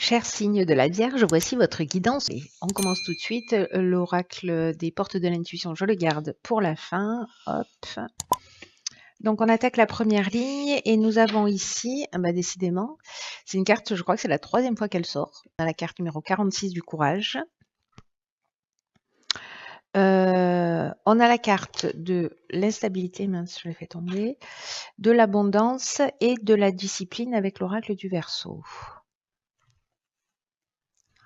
Cher signe de la Vierge, voici votre guidance. Et on commence tout de suite. L'oracle des portes de l'intuition, je le garde pour la fin. Hop. Donc on attaque la première ligne et nous avons ici, décidément, c'est une carte, je crois que c'est la troisième fois qu'elle sort. On a la carte numéro 46 du courage. On a la carte de l'instabilité, mince, je l'ai fait tomber, de l'abondance et de la discipline avec l'oracle du Verseau.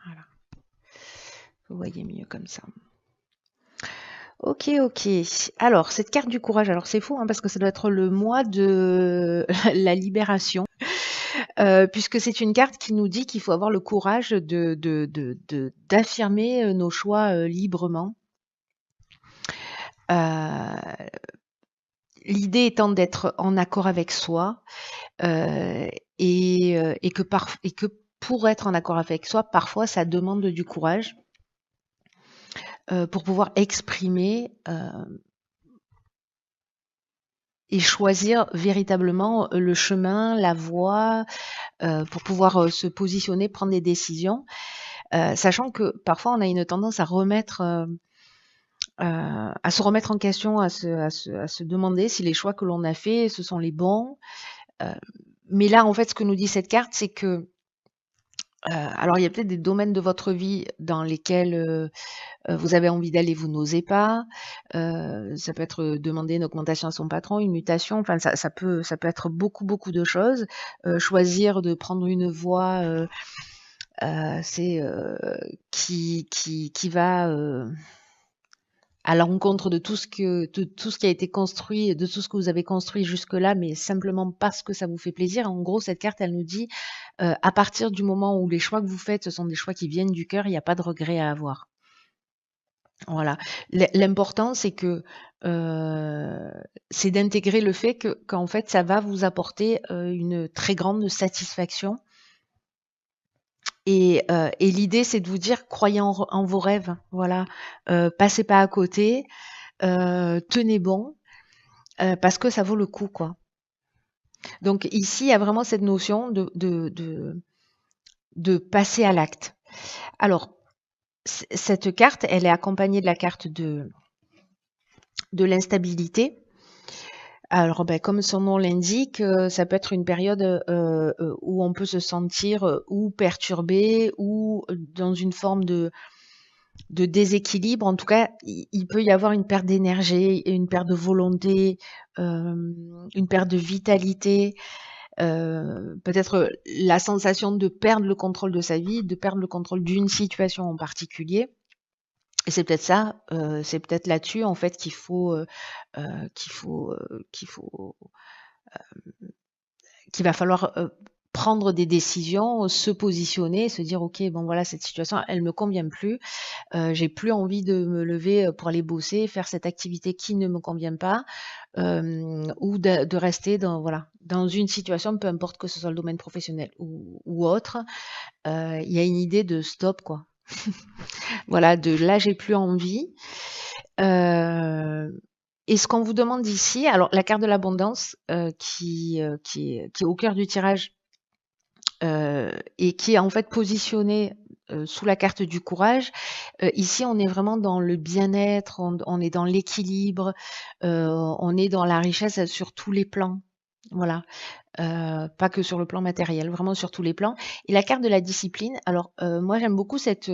Voilà. Vous voyez mieux comme ça. Ok, ok. Alors, cette carte du courage, alors c'est fou, parce que ça doit être le mois de la libération, puisque c'est une carte qui nous dit qu'il faut avoir le courage d'affirmer nos choix librement. L'idée étant d'être en accord avec soi, et que pour être en accord avec soi, parfois ça demande du courage pour pouvoir exprimer et choisir véritablement le chemin, la voie, pour pouvoir se positionner, prendre des décisions, sachant que parfois on a une tendance à se remettre en question, à se demander si les choix que l'on a faits, ce sont les bons. Mais là, en fait, ce que nous dit cette carte, c'est que alors il y a peut-être des domaines de votre vie dans lesquels vous avez envie d'aller, vous n'osez pas. Ça peut être demander une augmentation à son patron, une mutation. Enfin, ça peut être beaucoup, beaucoup de choses. Choisir de prendre une voie, qui va à l'encontre de tout ce qui a été construit, de tout ce que vous avez construit jusque-là, mais simplement parce que ça vous fait plaisir. En gros, cette carte, elle nous dit, à partir du moment où les choix que vous faites, ce sont des choix qui viennent du cœur, il n'y a pas de regret à avoir. Voilà. L'important, c'est que c'est d'intégrer le fait qu'en fait, ça va vous apporter une très grande satisfaction. Et l'idée, c'est de vous dire, croyez en vos rêves. Voilà. Passez pas à côté. Tenez bon. Parce que ça vaut le coup, quoi. Donc ici, il y a vraiment cette notion de passer à l'acte. Alors, cette carte, elle est accompagnée de la carte de l'instabilité. Alors, comme son nom l'indique, ça peut être une période où on peut se sentir ou perturbé ou dans une forme de déséquilibre. En tout cas, il peut y avoir une perte d'énergie, une perte de volonté, une perte de vitalité, peut-être la sensation de perdre le contrôle de sa vie, de perdre le contrôle d'une situation en particulier. Et c'est peut-être ça, c'est peut-être là-dessus en fait qu'il va falloir prendre des décisions, se positionner, se dire ok, bon voilà, cette situation elle me convient plus, j'ai plus envie de me lever pour aller bosser, faire cette activité qui ne me convient pas, ou de rester dans une situation, peu importe que ce soit le domaine professionnel ou autre, il y a une idée de stop, quoi. Voilà, de là, j'ai plus envie. Et ce qu'on vous demande ici, alors la carte de l'abondance qui est au cœur du tirage et qui est en fait positionnée sous la carte du courage. Ici, on est vraiment dans le bien-être, on est dans l'équilibre, on est dans la richesse sur tous les plans. Voilà. Pas que sur le plan matériel, vraiment sur tous les plans. Et la carte de la discipline, alors moi j'aime beaucoup cette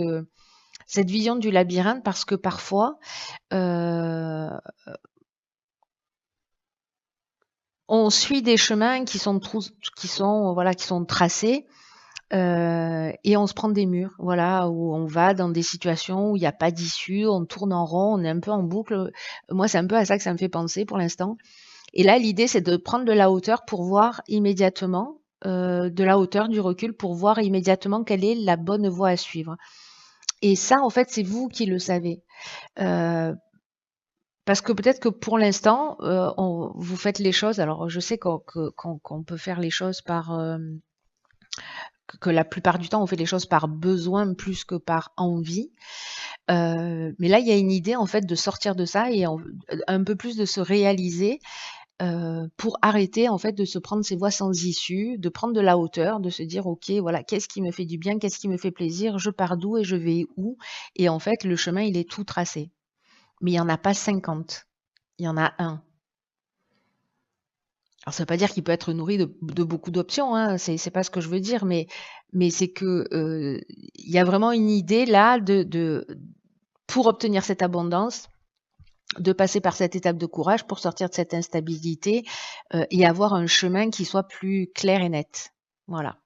vision du labyrinthe parce que parfois, on suit des chemins qui sont tracés, et on se prend des murs, voilà, où on va dans des situations où il n'y a pas d'issue, on tourne en rond, on est un peu en boucle. Moi, c'est un peu à ça que ça me fait penser pour l'instant. Et là, l'idée, c'est de prendre de la hauteur pour voir immédiatement, de la hauteur, du recul, pour voir immédiatement quelle est la bonne voie à suivre. Et ça, en fait, c'est vous qui le savez. Parce que peut-être que pour l'instant, vous faites les choses. Alors, je sais qu'on peut faire les choses que la plupart du temps, on fait les choses par besoin plus que par envie. Mais là, il y a une idée en fait de sortir de ça et un peu plus de se réaliser pour arrêter en fait de se prendre ces voies sans issue, de prendre de la hauteur, de se dire ok voilà qu'est-ce qui me fait du bien, qu'est-ce qui me fait plaisir, je pars d'où et je vais où, et en fait le chemin il est tout tracé. Mais il n'y en a pas 50, il y en a un. Alors ça veut pas dire qu'il peut être nourri de beaucoup d'options, hein, c'est pas ce que je veux dire, mais c'est que il y a vraiment une idée là pour obtenir cette abondance, de passer par cette étape de courage pour sortir de cette instabilité et avoir un chemin qui soit plus clair et net. Voilà.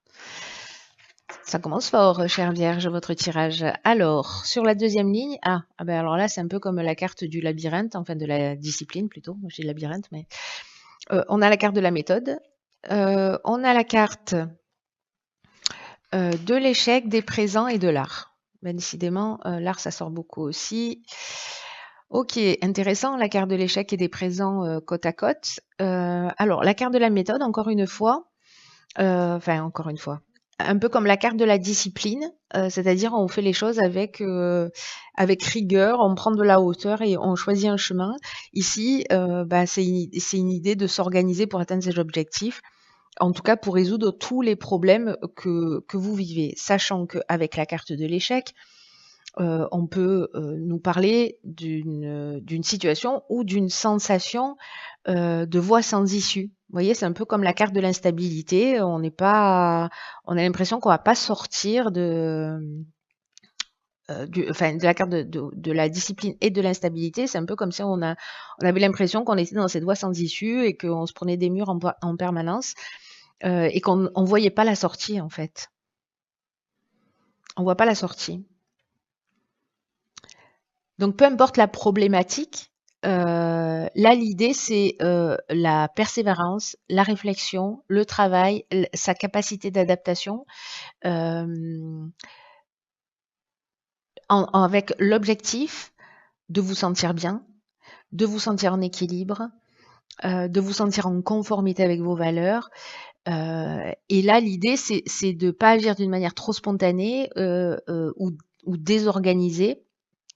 Ça commence fort, chère Vierge, votre tirage. Alors, sur la deuxième ligne, ben alors là, c'est un peu comme la carte du labyrinthe, enfin de la discipline plutôt. Moi, je dis labyrinthe, mais on a la carte de la méthode. On a la carte de l'échec, des présents et de l'art. Ben, décidément, l'art, ça sort beaucoup aussi. Ok, intéressant, la carte de l'échec et des présents côte à côte. Alors, la carte de la méthode, encore une fois, encore une fois, un peu comme la carte de la discipline, c'est-à-dire on fait les choses avec rigueur, on prend de la hauteur et on choisit un chemin. Ici, c'est une idée de s'organiser pour atteindre ses objectifs, en tout cas pour résoudre tous les problèmes que vous vivez, sachant qu'avec la carte de l'échec, on peut nous parler d'une situation ou d'une sensation de voie sans issue. Vous voyez, c'est un peu comme la carte de l'instabilité. On a l'impression qu'on va pas sortir de la carte de la discipline et de l'instabilité. C'est un peu comme si on avait l'impression qu'on était dans cette voie sans issue et qu'on se prenait des murs en permanence et qu'on ne voyait pas la sortie en fait. On voit pas la sortie. Donc, peu importe la problématique, là, l'idée, c'est la persévérance, la réflexion, le travail, sa capacité d'adaptation, avec l'objectif de vous sentir bien, de vous sentir en équilibre, de vous sentir en conformité avec vos valeurs. Et là, l'idée, c'est de ne pas agir d'une manière trop spontanée ou désorganisée.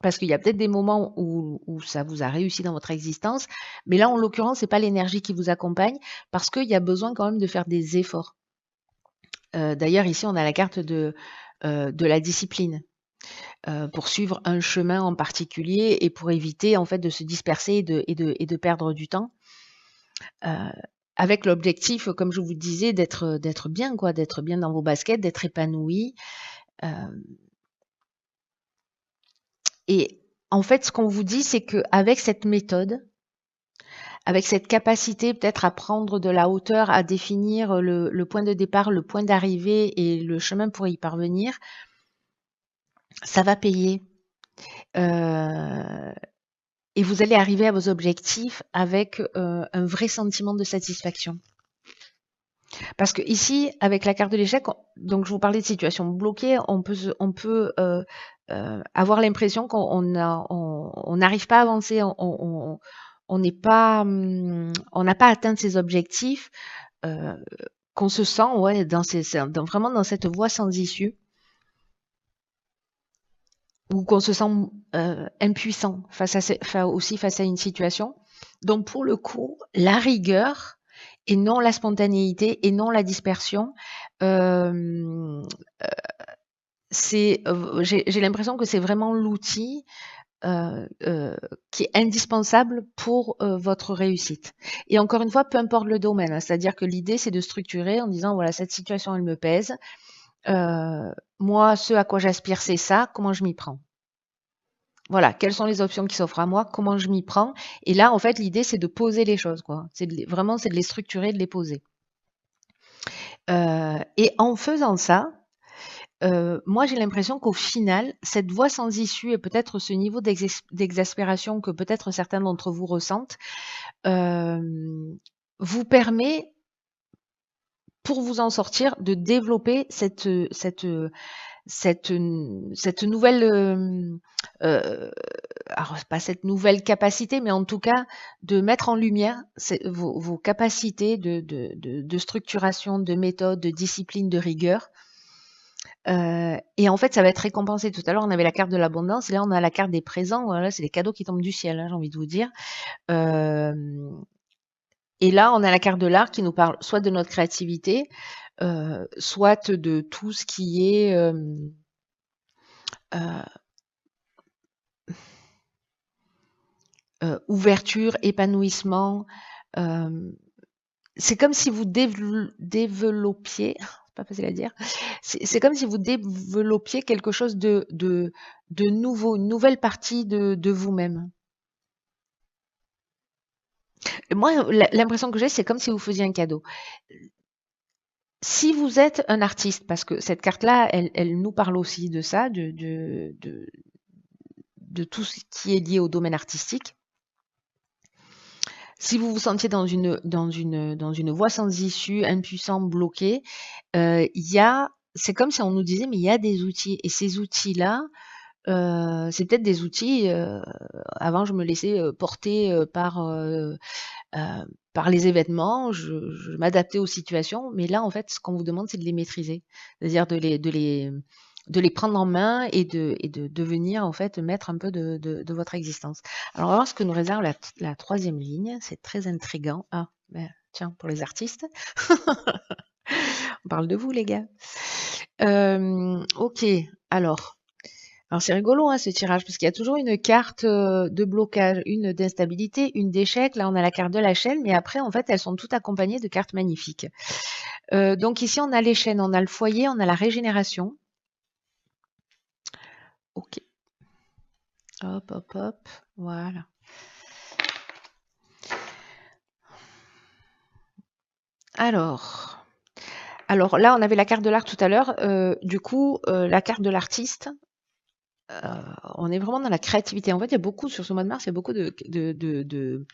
Parce qu'il y a peut-être des moments où ça vous a réussi dans votre existence, mais là, en l'occurrence, c'est pas l'énergie qui vous accompagne, parce qu'il y a besoin quand même de faire des efforts. D'ailleurs, ici, on a la carte de la discipline pour suivre un chemin en particulier et pour éviter en fait de se disperser et de perdre du temps. Avec l'objectif, comme je vous disais, d'être bien, quoi, d'être bien dans vos baskets, d'être épanoui. Et en fait, ce qu'on vous dit, c'est qu'avec cette méthode, avec cette capacité peut-être à prendre de la hauteur, à définir le point de départ, le point d'arrivée et le chemin pour y parvenir, ça va payer. Et vous allez arriver à vos objectifs avec un vrai sentiment de satisfaction. Parce que ici, avec la carte de l'échec, donc je vous parlais de situation bloquée, on peut avoir l'impression qu'on n'arrive pas à avancer, on n'a pas atteint ses objectifs, qu'on se sent vraiment dans cette voie sans issue, ou qu'on se sent impuissant face à une situation. Donc pour le coup, la rigueur et non la spontanéité et non la dispersion, j'ai l'impression que c'est vraiment l'outil qui est indispensable pour votre réussite. Et encore une fois, peu importe le domaine, hein, c'est-à-dire que l'idée, c'est de structurer en disant, voilà, cette situation, elle me pèse. Moi, ce à quoi j'aspire, c'est ça. Comment je m'y prends? Voilà, quelles sont les options qui s'offrent à moi? Comment je m'y prends? Et là, en fait, l'idée, c'est de poser les choses, quoi. Vraiment, c'est de les structurer, de les poser. Et en faisant ça, moi, j'ai l'impression qu'au final, cette voie sans issue et peut-être ce niveau d'exaspération que peut-être certains d'entre vous ressentent, vous permet, pour vous en sortir, de développer cette nouvelle, alors pas cette nouvelle capacité, mais en tout cas de mettre en lumière vos capacités de structuration, de méthode, de discipline, de rigueur. Et en fait, ça va être récompensé. Tout à l'heure, on avait la carte de l'abondance, et là, on a la carte des présents. Voilà, c'est les cadeaux qui tombent du ciel, hein, j'ai envie de vous dire. Et là, on a la carte de l'art qui nous parle soit de notre créativité, soit de tout ce qui est euh, ouverture, épanouissement. C'est comme si vous développiez, c'est pas facile à dire, c'est comme si vous développiez quelque chose de nouveau, une nouvelle partie de vous-même. Moi, l'impression que j'ai, c'est comme si vous faisiez un cadeau. Si vous êtes un artiste, parce que cette carte-là, elle nous parle aussi de ça, de tout ce qui est lié au domaine artistique. Si vous vous sentiez dans une voie sans issue, impuissant, bloqué, c'est comme si on nous disait, mais il y a des outils. Et ces outils-là, c'est peut-être des outils, avant je me laissais porter par les événements, je m'adaptais aux situations, mais là, en fait, ce qu'on vous demande, c'est de les maîtriser, c'est-à-dire de les prendre en main et de devenir, en fait, maître un peu de votre existence. Alors, on va voir ce que nous réserve la troisième ligne, c'est très intriguant. Ah, ben, tiens, pour les artistes, on parle de vous, les gars. Ok, alors c'est rigolo hein, ce tirage parce qu'il y a toujours une carte de blocage, une d'instabilité, une d'échec. Là on a la carte de la chaîne, mais après en fait elles sont toutes accompagnées de cartes magnifiques. Donc ici on a les chaînes, on a le foyer, on a la régénération. Ok. Hop, hop, hop. Voilà. Alors là on avait la carte de l'art tout à l'heure. Du coup la carte de l'artiste. On est vraiment dans la créativité. En fait, il y a beaucoup sur ce mois de mars, il y a beaucoup de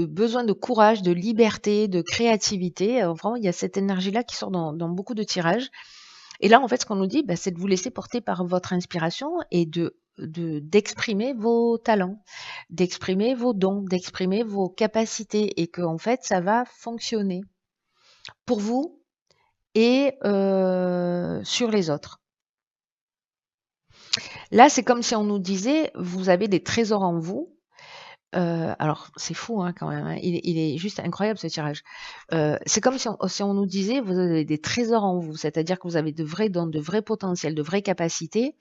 besoin de courage, de liberté, de créativité. Vraiment, il y a cette énergie-là qui sort dans beaucoup de tirages. Et là, en fait, ce qu'on nous dit, bah, c'est de vous laisser porter par votre inspiration et d'exprimer vos talents, d'exprimer vos dons, d'exprimer vos capacités et que, en fait, ça va fonctionner pour vous et sur les autres. Là, c'est comme si on nous disait, vous avez des trésors en vous. Alors, c'est fou hein, quand même. Hein. Il est juste incroyable ce tirage. C'est comme si on nous disait, vous avez des trésors en vous, c'est-à-dire que vous avez de vrais dons, de vrais potentiels, de vraies capacités,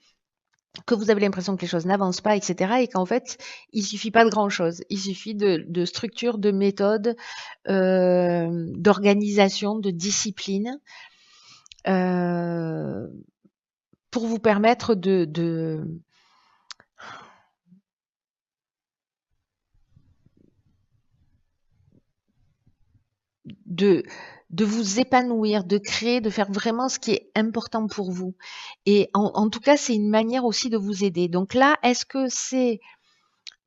que vous avez l'impression que les choses n'avancent pas, etc. Et qu'en fait, il suffit pas de grand-chose. Il suffit de structure, de méthode, d'organisation, de discipline. Pour vous permettre de, de vous épanouir, de créer, de faire vraiment ce qui est important pour vous. Et en tout cas, c'est une manière aussi de vous aider. Donc là, est-ce que c'est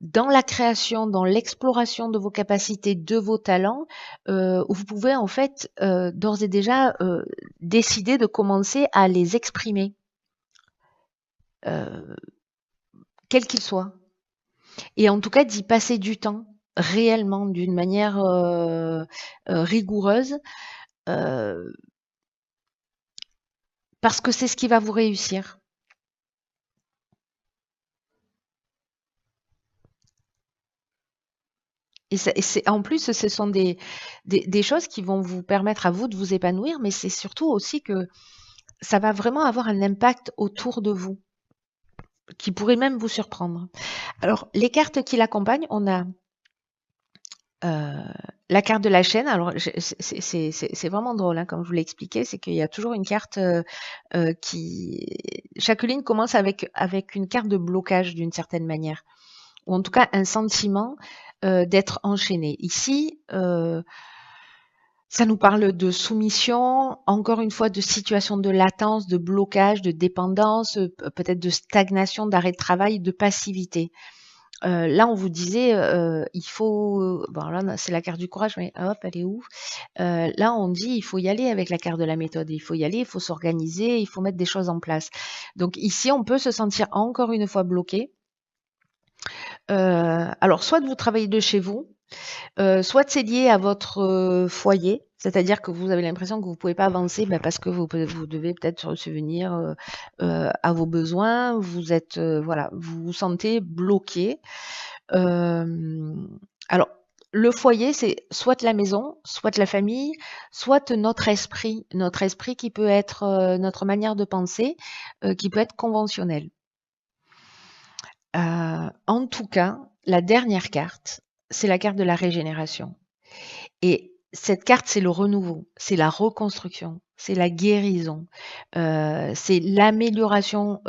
dans la création, dans l'exploration de vos capacités, de vos talents, où vous pouvez en fait d'ores et déjà décider de commencer à les exprimer, euh, quels qu'ils soient. Et en tout cas, d'y passer du temps réellement, d'une manière rigoureuse, euh, parce que c'est ce qui va vous réussir. En plus, ce sont des choses qui vont vous permettre à vous de vous épanouir, mais c'est surtout aussi que ça va vraiment avoir un impact autour de vous, qui pourrait même vous surprendre. Alors, les cartes qui l'accompagnent, on a la carte de la chaîne. Alors, c'est vraiment drôle, hein, comme je vous l'ai expliqué, c'est qu'il y a toujours une carte qui... Chaque ligne commence avec une carte de blocage d'une certaine manière, ou en tout cas un sentiment d'être enchaîné. Ici, ça nous parle de soumission, encore une fois de situation de latence, de blocage, de dépendance, peut-être de stagnation, d'arrêt de travail, de passivité. Là, on vous disait, il faut... Bon, là, c'est la carte du courage, mais hop, elle est où? Là, on dit, il faut y aller avec la carte de la méthode. Il faut y aller, il faut s'organiser, il faut mettre des choses en place. Donc ici, on peut se sentir encore une fois bloqué. Alors, soit de vous travailler de chez vous, soit c'est lié à votre foyer, c'est-à-dire que vous avez l'impression que vous ne pouvez pas avancer parce que vous devez peut-être subvenir à vos besoins, vous êtes voilà, vous vous sentez bloqué. Alors le foyer, c'est soit la maison, soit la famille, soit notre esprit qui peut être notre manière de penser, qui peut être conventionnelle. En tout cas, la dernière carte, c'est la carte de la régénération. Et cette carte, c'est le renouveau, c'est la reconstruction, c'est la guérison, c'est l'amélioration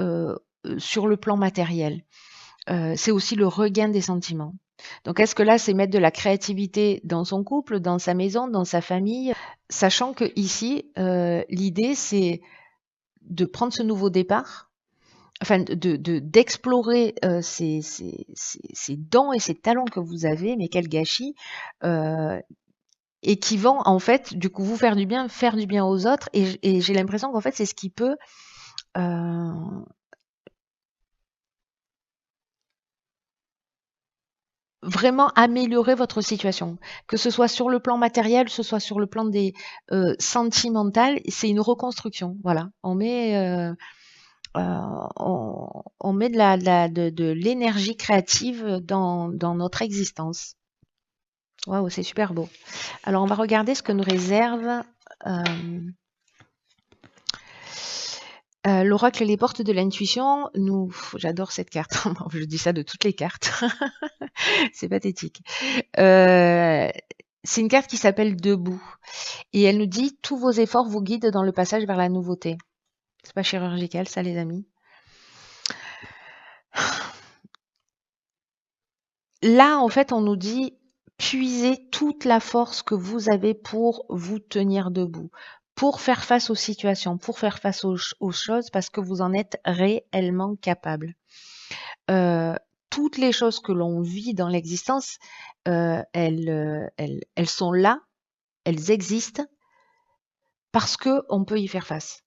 sur le plan matériel. C'est aussi le regain des sentiments. Donc, est-ce que là, c'est mettre de la créativité dans son couple, dans sa maison, dans sa famille, sachant que ici, l'idée, c'est de prendre ce nouveau départ, enfin, d'explorer ces dons et ces talents que vous avez, mais quel gâchis, et qui vont, en fait, du coup, vous faire du bien aux autres. Et j'ai l'impression qu'en fait, c'est ce qui peut vraiment améliorer votre situation. Que ce soit sur le plan matériel, que ce soit sur le plan des sentimental, c'est une reconstruction. Voilà, on met de l'énergie créative dans notre existence. Waouh, c'est super beau. Alors, on va regarder ce que nous réserve l'oracle Les Portes de l'intuition. J'adore cette carte. Je dis ça de toutes les cartes. C'est pathétique. C'est une carte qui s'appelle Debout. Et elle nous dit: tous vos efforts vous guident dans le passage vers la nouveauté. C'est pas chirurgical, ça, les amis. Là, en fait, on nous dit: puisez toute la force que vous avez pour vous tenir debout, pour faire face aux situations, pour faire face aux choses, parce que vous en êtes réellement capable. Toutes les choses que l'on vit dans l'existence, elles sont là, elles existent parce qu'on peut y faire face.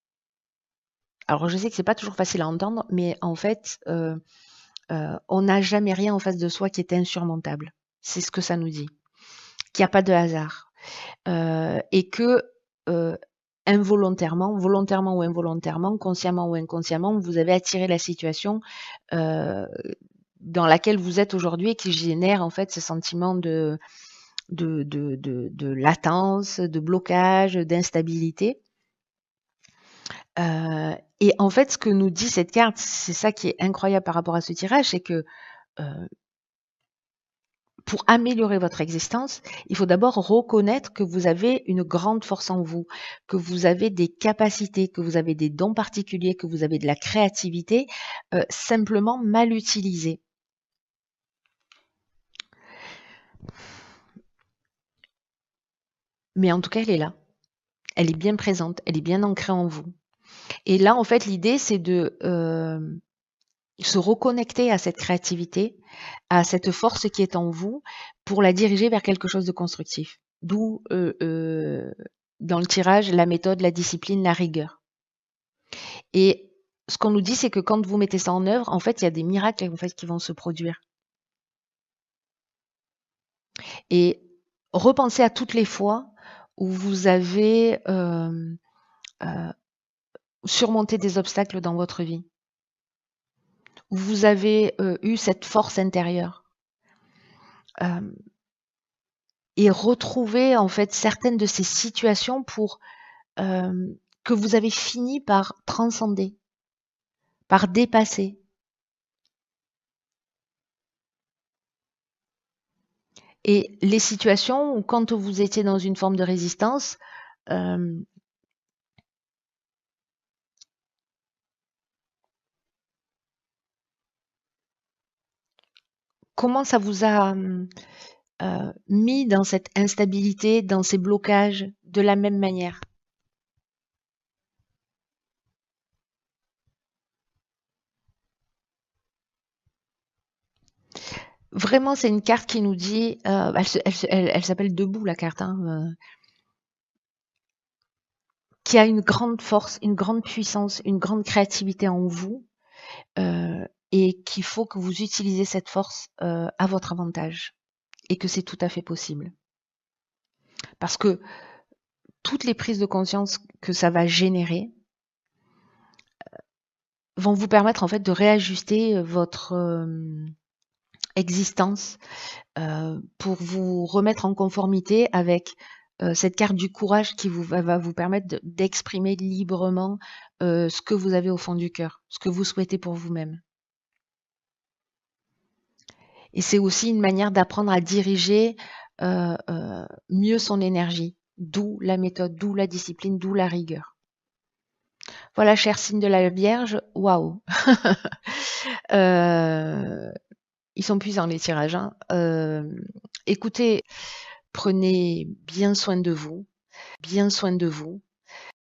Alors, je sais que c'est pas toujours facile à entendre, mais en fait, on n'a jamais rien en face de soi qui est insurmontable. C'est ce que ça nous dit. Qu'il n'y a pas de hasard. Et que involontairement, volontairement ou involontairement, consciemment ou inconsciemment, vous avez attiré la situation dans laquelle vous êtes aujourd'hui et qui génère en fait ce sentiment de latence, de blocage, d'instabilité. Et en fait, ce que nous dit cette carte, c'est ça qui est incroyable par rapport à ce tirage, c'est que pour améliorer votre existence, il faut d'abord reconnaître que vous avez une grande force en vous, que vous avez des capacités, que vous avez des dons particuliers, que vous avez de la créativité, simplement mal utilisée. Mais en tout cas, elle est là. Elle est bien présente, elle est bien ancrée en vous. Et là, en fait, l'idée, c'est de se reconnecter à cette créativité, à cette force qui est en vous, pour la diriger vers quelque chose de constructif. D'où, dans le tirage, la méthode, la discipline, la rigueur. Et ce qu'on nous dit, c'est que quand vous mettez ça en œuvre, en fait, il y a des miracles en fait, qui vont se produire. Et repensez à toutes les fois où vous avez surmonté des obstacles dans votre vie, où vous avez eu cette force intérieure. Et retrouver en fait certaines de ces situations pour que vous avez fini par transcender, par dépasser. Et les situations où quand vous étiez dans une forme de résistance, comment ça vous a mis dans cette instabilité, dans ces blocages de la même manière? Vraiment, c'est une carte qui nous dit, elle s'appelle Debout la carte, hein, qui a une grande force, une grande puissance, une grande créativité en vous, et qu'il faut que vous utilisiez cette force à votre avantage, et que c'est tout à fait possible. Parce que toutes les prises de conscience que ça va générer vont vous permettre en fait de réajuster votre existence, pour vous remettre en conformité avec cette carte du courage qui va vous permettre d'exprimer librement ce que vous avez au fond du cœur, ce que vous souhaitez pour vous-même. Et c'est aussi une manière d'apprendre à diriger mieux son énergie, d'où la méthode, d'où la discipline, d'où la rigueur. Voilà, cher signe de la Vierge, waouh. Ils sont puissants les tirages, hein. Écoutez, prenez bien soin de vous, bien soin de vous.